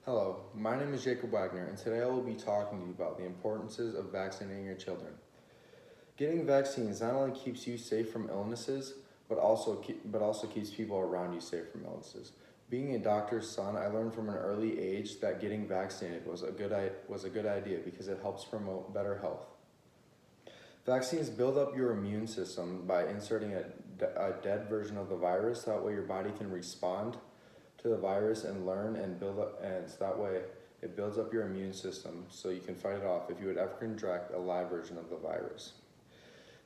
Hello, my name is Jacob Wagner, and today I will be talking to you about the importances of vaccinating your children. Getting vaccines not only keeps you safe from illnesses, but also keeps people around you safe from illnesses. Being a doctor's son, I learned from an early age that getting vaccinated was a good idea because it helps promote better health. Vaccines build up your immune system by inserting a dead version of the virus. That way your body can respond to the virus and learn and build up, and so that way it builds up your immune system so you can fight it off if you would ever contract a live version of the virus.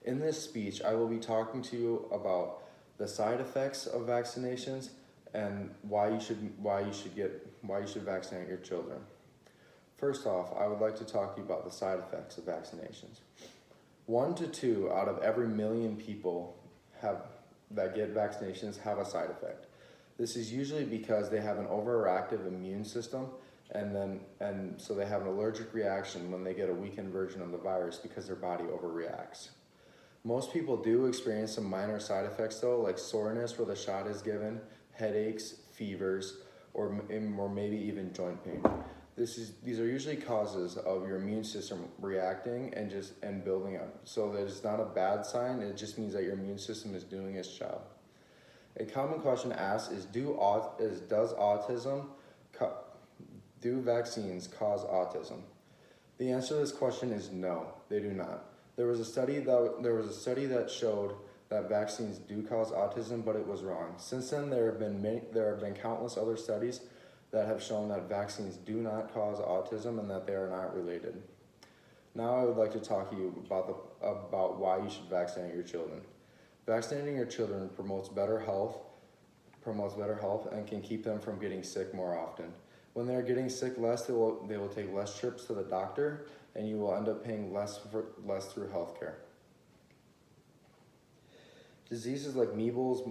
In this speech, I will be talking to you about the side effects of vaccinations and why you should vaccinate your children. First off, I would like to talk to you about the side effects of vaccinations. 1 to 2 out of every million people that get vaccinations have a side effect. This is usually because they have an overactive immune system, and so they have an allergic reaction when they get a weakened version of the virus because their body overreacts. Most people do experience some minor side effects though, like soreness where the shot is given, headaches, fevers, or maybe even joint pain. These are usually causes of your immune system reacting and building up. So that it's not a bad sign, it just means that your immune system is doing its job. A common question asked is, do vaccines cause autism? The answer to this question is no, they do not. There was a study that showed that vaccines do cause autism, but it was wrong. Since then, there have been countless other studies that have shown that vaccines do not cause autism and that they are not related. Now I would like to talk to you about why you should vaccinate your children. Vaccinating your children promotes better health and can keep them from getting sick more often. When they're getting sick less, they will take less trips to the doctor, and you will end up paying less through healthcare. Diseases like measles,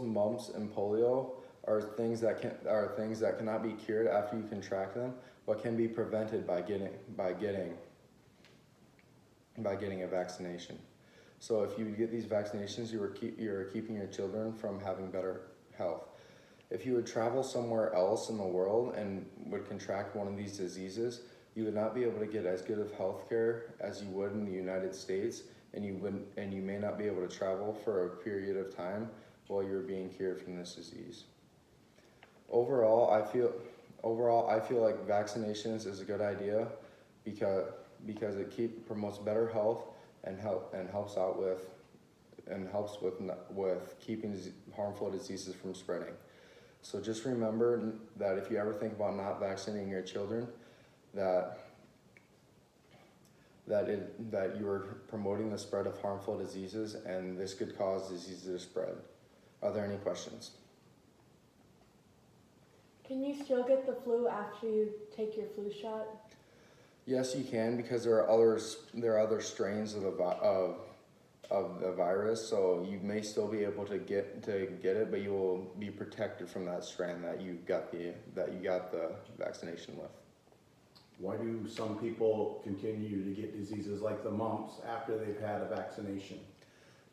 mumps, and polio are things that cannot be cured after you contract them, but can be prevented by getting a vaccination. So if you get these vaccinations, you're keeping your children from having better health. If you would travel somewhere else in the world and would contract one of these diseases, you would not be able to get as good of health care as you would in the United States, and you may not be able to travel for a period of time while you're being cured from this disease. Overall, I feel like vaccinations is a good idea because it promotes better health and helps with keeping harmful diseases from spreading. So just remember that if you ever think about not vaccinating your children, that you are promoting the spread of harmful diseases, and this could cause diseases to spread. Are there any questions? Can you still get the flu after you take your flu shot? Yes, you can, because there are other strains of the virus, so you may still be able to get it, but you will be protected from that strain that you got the vaccination with. Why do some people continue to get diseases like the mumps after they've had a vaccination?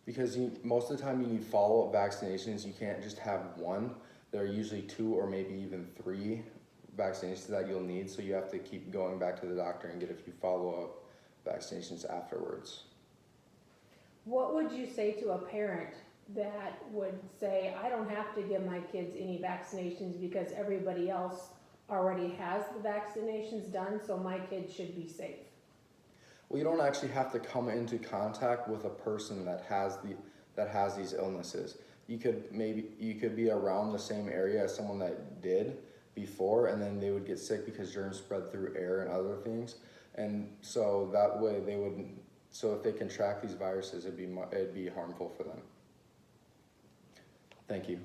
Because most of the time you need follow-up vaccinations. You can't just have one. There are usually 2 or maybe even 3 vaccinations that you'll need, so you have to keep going back to the doctor and get a few follow-up vaccinations afterwards. What would you say to a parent that would say, I don't have to give my kids any vaccinations because everybody else already has the vaccinations done, so my kids should be safe? Well, you don't actually have to come into contact with a person that has these illnesses. You could be around the same area as someone that did before, and then they would get sick because germs spread through air and other things, and so that way so if they contract these viruses, it'd be harmful for them. Thank you.